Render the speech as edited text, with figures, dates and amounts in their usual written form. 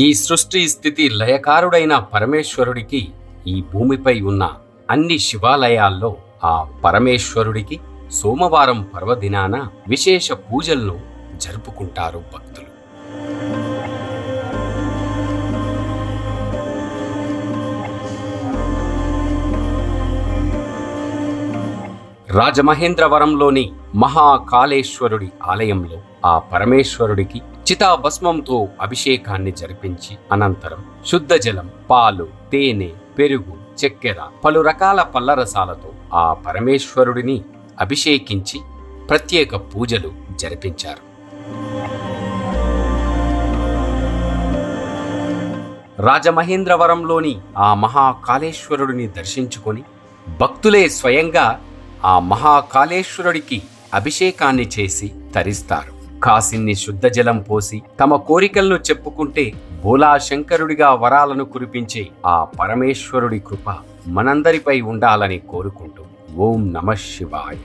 ఈ సృష్టి స్థితి లయకారుడైన పరమేశ్వరుడికి ఈ భూమిపై ఉన్న అన్ని శివాలయాల్లో ఆ పరమేశ్వరుడికి సోమవారం పర్వదినాన విశేష పూజలను జరుపుకుంటారు భక్తులు. రాజమహేంద్రవరంలోని మహాకాళేశ్వరుడి ఆలయంలో ఆ పరమేశ్వరుడికి చితాభస్మంతో అభిషేకాన్ని జరిపించి అనంతరం శుద్ధ జలం, పాలు, తేనె, పెరుగు, చక్కెర, పలు రకాల పళ్ళరసాలతో ఆ పరమేశ్వరుడిని అభిషేకించి ప్రత్యేక పూజలు జరిపించారు. రాజమహేంద్రవరంలోని ఆ మహాకాళేశ్వరుడిని దర్శించుకొని భక్తులే స్వయంగా ఆ మహాకాళేశ్వరుడికి అభిషేకాన్ని చేసి తరిస్తారు. కాసిన్ని శుద్ధ జలం పోసి తమ కోరికలను చెప్పుకుంటే భోలా శంకరుడిగా వరాలను కురిపించే ఆ పరమేశ్వరుడి కృప మనందరిపై ఉండాలని కోరుకుంటూ ఓం నమః శివాయ.